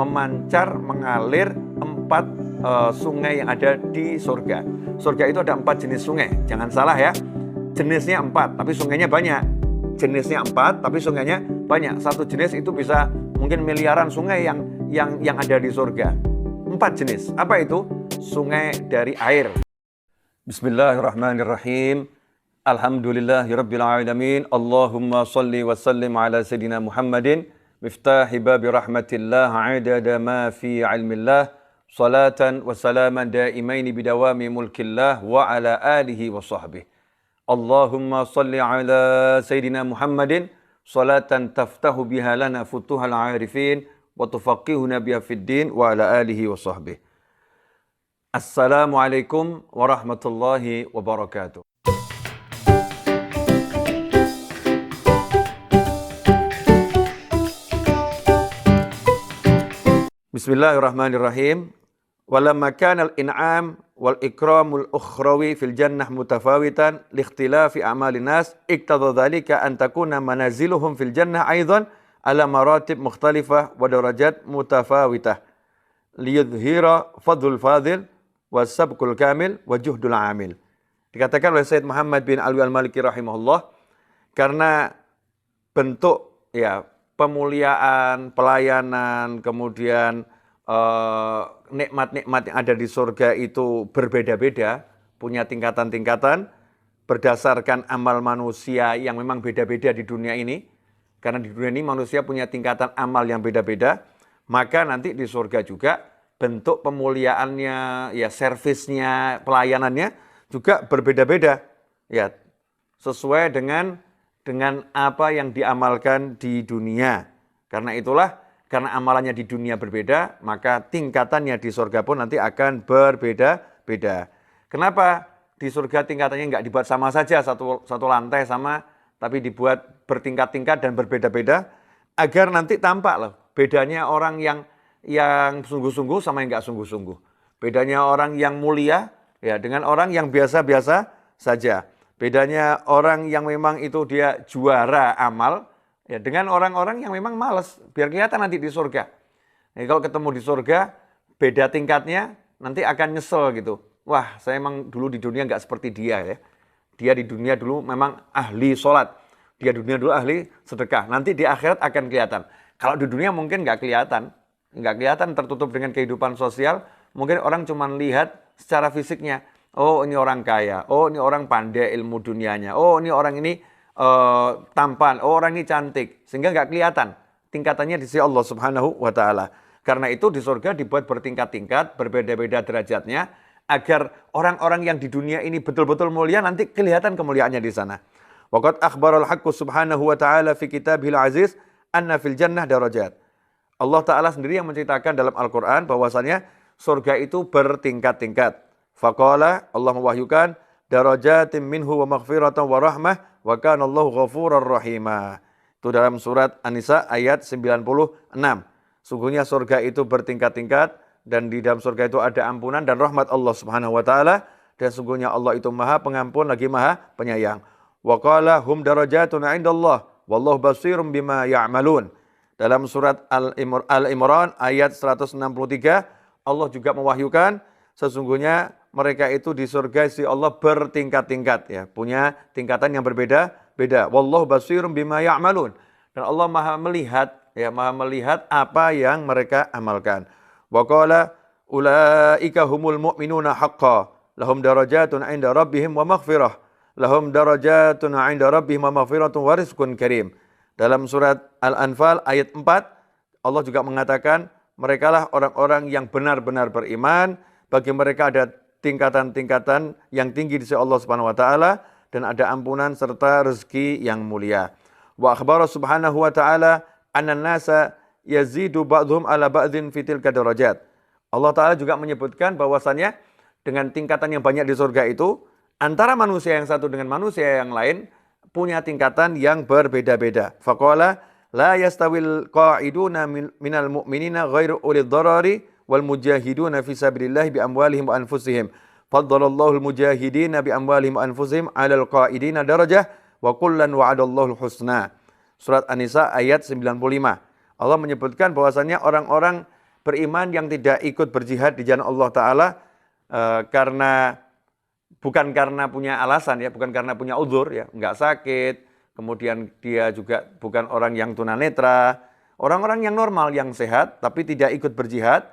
memancar, mengalir 4 sungai yang ada di surga. Surga itu ada 4 jenis sungai, jangan salah ya. Jenisnya 4, tapi sungainya banyak. Jenisnya 4, tapi sungainya banyak. Satu jenis itu bisa mungkin miliaran sungai yang ada di surga. 4 jenis. Apa itu? Sungai dari air. Bismillahirrahmanirrahim. Alhamdulillahirabbil alamin. Allahumma shalli wa sallim ala sayidina Muhammadin miftahi babi rahmatillah adada ma fi ilmillah salatan wa salaman daimaini bidawami mulkillah wa ala alihi wa sahbihi. Allahumma shalli ala sayidina Muhammadin salatan taftahu biha lana futuhal arifin wa tufaqihuna biha fid din wa ala alihi wa sahbihi. Assalamualaikum warahmatullahi wabarakatuh. Bismillahirrahmanirrahim. Walamma kana al-in'am wal ikramul ukhrawi fil jannah mutafawitan li ikhtilafi a'malin nas iqtada dhalika an takuna manaziluhum fil jannah aidan ala maratib mukhtalifah wa darajat mutafawitah liyudhira fadlul fadil wasabqul kamil wa juhdul amil. Dikatakan oleh Sayyid Muhammad bin Alwi al-Maliki rahimahullah, karena bentuk ya pemuliaan, pelayanan, kemudian nikmat-nikmat yang ada di surga itu berbeda-beda, punya tingkatan-tingkatan berdasarkan amal manusia yang memang beda-beda di dunia ini. Karena di dunia ini manusia punya tingkatan amal yang beda-beda, maka nanti di surga juga bentuk pemuliaannya, ya servisnya, pelayanannya juga berbeda-beda. Ya, sesuai dengan apa yang diamalkan di dunia. Karena itulah, karena amalannya di dunia berbeda, maka tingkatannya di surga pun nanti akan berbeda-beda. Kenapa di surga tingkatannya nggak dibuat sama saja, satu lantai sama, tapi dibuat bertingkat-tingkat dan berbeda-beda, agar nanti tampak loh bedanya orang yang sungguh-sungguh sama yang nggak sungguh-sungguh. Bedanya orang yang mulia ya dengan orang yang biasa-biasa saja. Bedanya orang yang memang itu dia juara amal ya dengan orang-orang yang memang malas. Biar kelihatan nanti di surga. Nah, kalau ketemu di surga, beda tingkatnya, nanti akan nyesel gitu. Wah, saya emang dulu di dunia nggak seperti dia ya. Dia di dunia dulu memang ahli sholat. Dia di dunia dulu ahli sedekah. Nanti di akhirat akan kelihatan. Kalau di dunia mungkin nggak kelihatan. Nggak kelihatan, tertutup dengan kehidupan sosial. Mungkin orang cuma lihat secara fisiknya. Oh, ini orang kaya. Oh, ini orang pandai ilmu dunianya. Oh, ini orang ini tampan. Oh, orang ini cantik. Sehingga nggak kelihatan tingkatannya di sisi Allah Subhanahu wa Ta'ala. Karena itu di surga dibuat bertingkat-tingkat, berbeda-beda derajatnya, agar orang-orang yang di dunia ini betul-betul mulia nanti kelihatan kemuliaannya di sana. Waqad akhbaral haqqu subhanahu wa ta'ala fi kitabihil aziz anna fil jannah darajat. Allah Ta'ala sendiri yang menceritakan dalam Al-Quran bahwasannya surga itu bertingkat-tingkat. Faqala, Allah mewahyukan, darajatim minhu wa maghfiratan wa rahmah wa kana Allahu ghafurar rahimah. Itu dalam surat An-Nisa ayat 96. Sungguhnya surga itu bertingkat-tingkat dan di dalam surga itu ada ampunan dan rahmat Allah Subhanahu wa Ta'ala, dan sungguhnya Allah itu Maha Pengampun lagi Maha Penyayang. Wa qala hum darajatun 'indallah wallahu basirum bima ya'malun. Dalam surat Al-Imran ayat 163, Allah juga mewahyukan sesungguhnya mereka itu di surga si Allah bertingkat-tingkat ya, punya tingkatan yang berbeda-beda. Wallahu basirum bima ya'malun. Dan Allah Maha melihat ya, Maha melihat apa yang mereka amalkan. Wa qala ulaika humul mu'minuna haqqan lahum darajatun 'inda rabbihim wa maghfirah. Lahum darajatun 'inda rabbihim wa maghfiratun wa rizqun karim. Dalam surat Al-Anfal ayat 4, Allah juga mengatakan merekalah orang-orang yang benar-benar beriman, bagi mereka ada tingkatan-tingkatan yang tinggi di sisi Allah Subhanahu wa Ta'ala, dan ada ampunan serta rezeki yang mulia. Wa akhbara subhanahu wa ta'ala anna nasa yazidu ba'dhum ala ba'dhin fi tilka darajat. Allah Ta'ala juga menyebutkan bahwasannya dengan tingkatan yang banyak di surga itu, antara manusia yang satu dengan manusia yang lain punya tingkatan yang berbeda-beda. Faqala la yastawil qa'iduna minal mu'minina ghairu ulil dharari wal mujahiduna fi sabilillah bi amwalihim wa anfusihim. Faddalallahu al mujahidina bi amwalihim wa anfusihim 'alal qa'idina darajah wa kullan wa'adallahu husna. Surat An-Nisa ayat 95. Allah menyebutkan bahwasannya orang-orang beriman yang tidak ikut berjihad di jalan Allah Ta'ala bukan karena punya alasan ya, bukan karena punya uzur ya, nggak sakit, kemudian dia juga bukan orang yang tunanetra, orang-orang yang normal, yang sehat, tapi tidak ikut berjihad,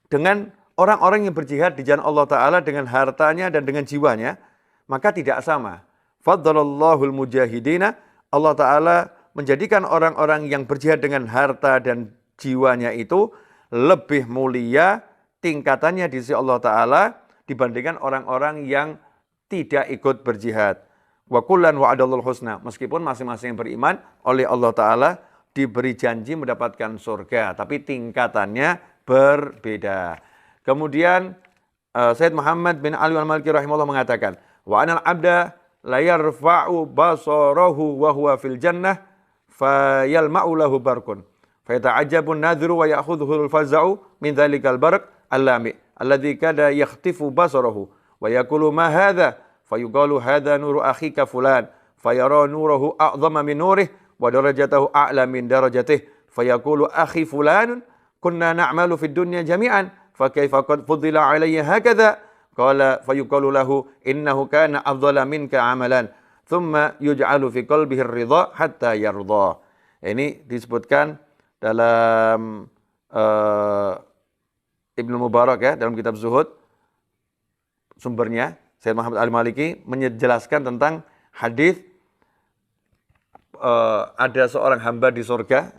dengan orang-orang yang berjihad di jalan Allah Ta'ala dengan hartanya dan dengan jiwanya, maka tidak sama. Faddalallahu mujahidina, Allah Ta'ala menjadikan orang-orang yang berjihad dengan harta dan jiwanya itu lebih mulia tingkatannya di sisi Allah Ta'ala dibandingkan orang-orang yang tidak ikut berjihad. Wa kullan wa'adallahu husna, meskipun masing-masing yang beriman oleh Allah Ta'ala diberi janji mendapatkan surga, tapi tingkatannya berbeda. Kemudian Sayyid Muhammad bin Ali al-Maliki rahimahullah mengatakan, wa anal abda la yarfa'u basarahu wa huwa fil jannah fayalma'u lahu barkun fayata'ajjabun nadhiru wa ya'khudhuhu al-faza'u min dhalikal barq allami alladhi kada yakhtifu basarahu wa yaqulu ma hadha fayuqalu hadha nuru akhika fulan fayara nurahu a'dhama min nurih wa darajatahu a'la min darajatih fayaqulu akhi fulanun kunna na'malu fid dunya jami'an fa kaifa qad fuddila alayya hakadha qala fayuqalu lahu innahu kana afdhala minka amalan thumma yuj'alu fi qalbihi ar-ridha hatta yarda. Ini disebutkan dalam Ibnu Mubarak ya, dalam kitab Zuhud. Sumbernya Sayyid Muhammad Al-Maliki menjelaskan tentang hadis ada seorang hamba di surga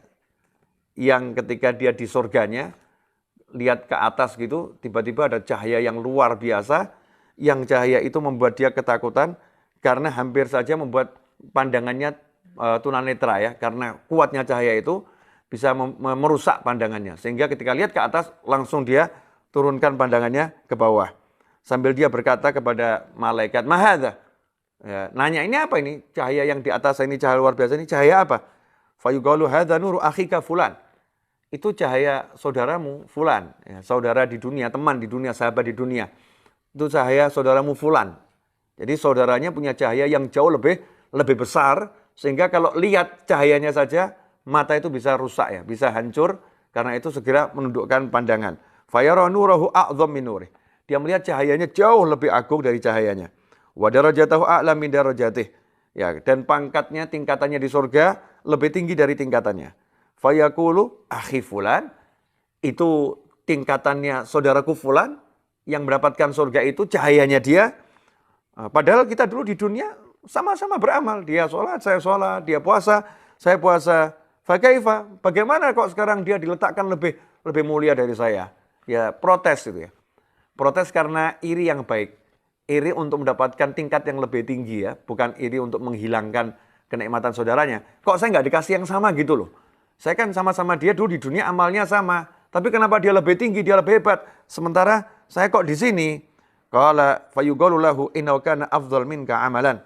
yang ketika dia di surganya lihat ke atas gitu, tiba-tiba ada cahaya yang luar biasa, yang cahaya itu membuat dia ketakutan karena hampir saja membuat pandangannya tunanetra ya, karena kuatnya cahaya itu bisa merusak pandangannya, sehingga ketika lihat ke atas langsung dia turunkan pandangannya ke bawah sambil dia berkata kepada malaikat, mahadha, ya, nanya ini apa ini cahaya yang di atas ini, cahaya luar biasa ini cahaya apa? Fayuqalu hadza nuru akhika fulan, itu cahaya saudaramu fulan, ya, saudara di dunia, teman di dunia, sahabat di dunia, itu cahaya saudaramu fulan. Jadi saudaranya punya cahaya yang jauh lebih besar, sehingga kalau lihat cahayanya saja mata itu bisa rusak ya, bisa hancur, karena itu segera menundukkan pandangan. Fayara nurahu a'dham min nurih, dia melihat cahayanya jauh lebih agung dari cahayanya. Wa darajatahu a'la min darajatih, ya, dan pangkatnya, tingkatannya di surga lebih tinggi dari tingkatannya. Fayaqulu akhi fulan, itu tingkatannya saudaraku fulan yang mendapatkan surga itu cahayanya dia. Padahal kita dulu di dunia sama-sama beramal, dia sholat, dia puasa, saya puasa. Fakaifa, bagaimana kok sekarang dia diletakkan lebih mulia dari saya? Ya protes itu ya. Protes karena iri yang baik. Iri untuk mendapatkan tingkat yang lebih tinggi ya, bukan iri untuk menghilangkan kenikmatan saudaranya. Kok saya nggak dikasih yang sama gitu loh. Saya kan sama-sama dia dulu di dunia amalnya sama, tapi kenapa dia lebih tinggi, dia lebih hebat, sementara saya kok di sini? Qala fayuqalu lahu innahu kana afdhal minka amalan.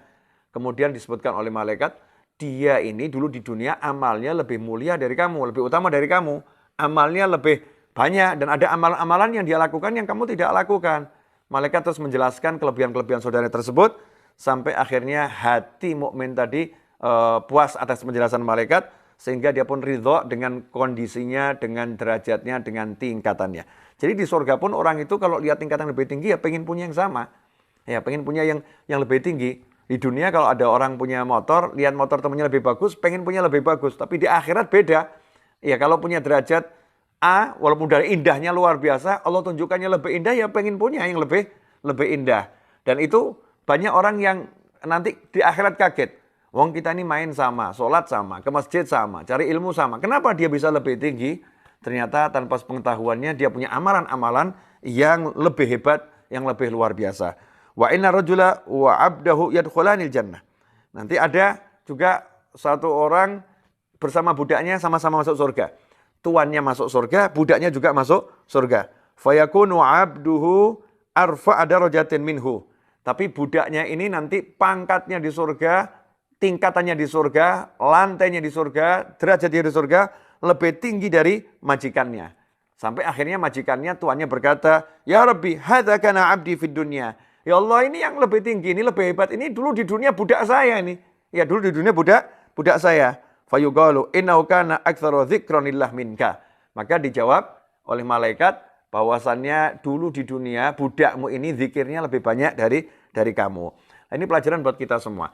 Kemudian disebutkan oleh malaikat, dia ini dulu di dunia amalnya lebih mulia dari kamu, lebih utama dari kamu. Amalnya lebih banyak dan ada amalan-amalan yang dia lakukan yang kamu tidak lakukan. Malaikat terus menjelaskan kelebihan-kelebihan saudara tersebut sampai akhirnya hati mukmin tadi puas atas penjelasan malaikat, sehingga dia pun ridho dengan kondisinya, dengan derajatnya, dengan tingkatannya. Jadi di surga pun orang itu kalau lihat tingkatan lebih tinggi ya pengen punya yang sama. Ya pengen punya yang lebih tinggi. Di dunia kalau ada orang punya motor, lihat motor temannya lebih bagus, pengen punya lebih bagus. Tapi di akhirat beda. Ya kalau punya derajat A, walaupun dari indahnya luar biasa, Allah tunjukkannya lebih indah, ya pengen punya yang lebih indah. Dan itu banyak orang yang nanti di akhirat kaget. Wong kita ini main sama, sholat sama, ke masjid sama, cari ilmu sama. Kenapa dia bisa lebih tinggi? Ternyata tanpa pengetahuannya dia punya amalan-amalan yang lebih hebat, yang lebih luar biasa. Wa inna rajula wa abdahu yadkhulanil jannah. Nanti ada juga satu orang bersama budaknya sama-sama masuk surga. Tuannya masuk surga, budaknya juga masuk surga. Fayakunu abduhu arfa'a darajatin minhu. Tapi budaknya ini nanti pangkatnya di surga, tingkatannya di surga, lantainya di surga, derajatnya di surga lebih tinggi dari majikannya. Sampai akhirnya majikannya, tuannya berkata, "Ya Rabbi, hadza kana 'abdi fid dunya." Ya Allah, ini yang lebih tinggi, ini lebih hebat. Ini dulu di dunia budak saya ini. Ya dulu di dunia budak saya. Fayuqalu innahu kana aktsaru dzikranillah minka. Maka dijawab oleh malaikat bahwasannya dulu di dunia budakmu ini zikirnya lebih banyak dari kamu. Nah, ini pelajaran buat kita semua.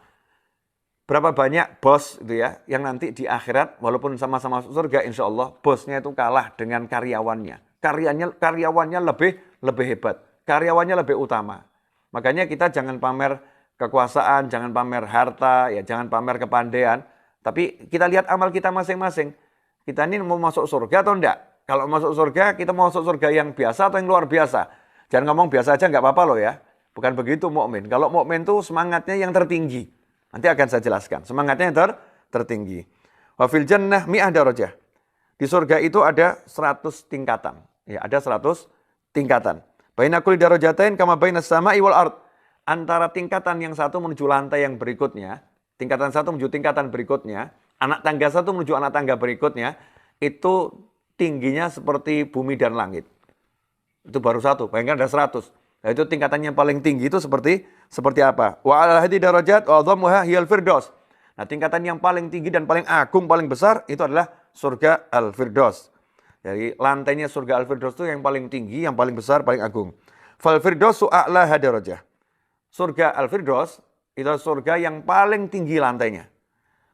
Berapa banyak bos itu ya yang nanti di akhirat walaupun sama-sama masuk surga insya Allah bosnya itu kalah dengan karyawannya. Karyawannya lebih hebat, karyawannya lebih utama. Makanya kita jangan pamer kekuasaan, jangan pamer harta, ya jangan pamer kepandaian, tapi kita lihat amal kita masing-masing. Kita ini mau masuk surga atau enggak? Kalau masuk surga, kita mau masuk surga yang biasa atau yang luar biasa? Jangan ngomong biasa aja nggak apa-apa loh ya. Bukan begitu mukmin. Kalau mukmin tuh semangatnya yang tertinggi. Nanti akan saya jelaskan. Semangatnya yang tertinggi. Wa fil jannah mi'ah darajah. Di surga itu ada 100 tingkatan. Ya, ada 100 tingkatan. Baina kulli darajatain kama baina samai wal ard. Antara tingkatan yang satu menuju lantai yang berikutnya, tingkatan satu menuju tingkatan berikutnya, anak tangga satu menuju anak tangga berikutnya, itu tingginya seperti bumi dan langit. Itu baru satu, bayangkan ada 100. Nah, itu tingkatannya yang paling tinggi itu seperti apa? Wa ala hadi darajat wa dhammuha hiyal firdaus. Nah, tingkatan yang paling tinggi dan paling agung, paling besar itu adalah surga Al-Firdaus. Jadi lantainya surga Al-Firdaus itu yang paling tinggi, yang paling besar, paling agung. Fal firdausu a'la hadarajah. Surga Al-Firdaus itu surga yang paling tinggi lantainya.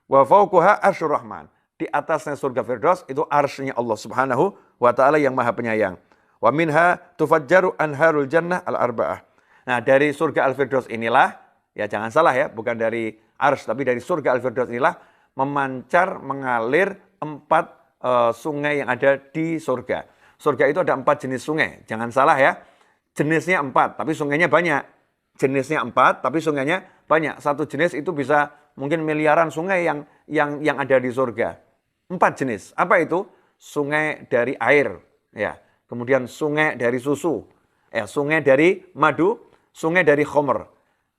Wa fauquha arsyur rahman. Di atasnya surga Firdaus itu arsy-nya Allah Subhanahu wa taala yang Maha Penyayang. Wa minha tufajjaru anharul jannah al-arba'ah. Nah, dari surga Al-Firdaus inilah, ya jangan salah ya, bukan dari arsy tapi dari surga Al-Firdaus inilah memancar, mengalir 4 sungai yang ada di surga. Surga itu ada 4 jenis sungai. Jangan salah ya. Jenisnya 4, tapi sungainya banyak. Jenisnya 4, tapi sungainya banyak. Satu jenis itu bisa mungkin miliaran sungai yang ada di surga. 4 jenis. Apa itu? Sungai dari air, ya. Kemudian sungai dari susu, ya, sungai dari madu, sungai dari khomer.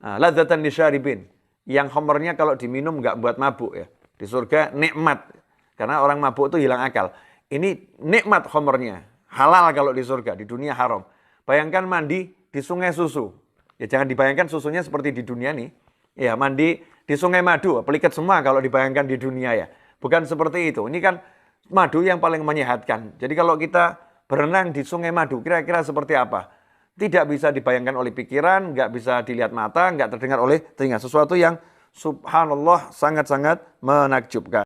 Nah, ladzatan lisyaribin. Yang khomernya kalau diminum nggak buat mabuk ya. Di surga nikmat. Karena orang mabuk itu hilang akal. Ini nikmat khomernya. Halal kalau di surga, di dunia haram. Bayangkan mandi di sungai susu. Ya jangan dibayangkan susunya seperti di dunia nih. Ya mandi di sungai madu, pelikat semua kalau dibayangkan di dunia ya. Bukan seperti itu. Ini kan madu yang paling menyehatkan. Jadi kalau kita berenang di sungai madu, kira-kira seperti apa? Tidak bisa dibayangkan oleh pikiran, nggak bisa dilihat mata, nggak terdengar oleh telinga. Sesuatu yang subhanallah sangat-sangat menakjubkan.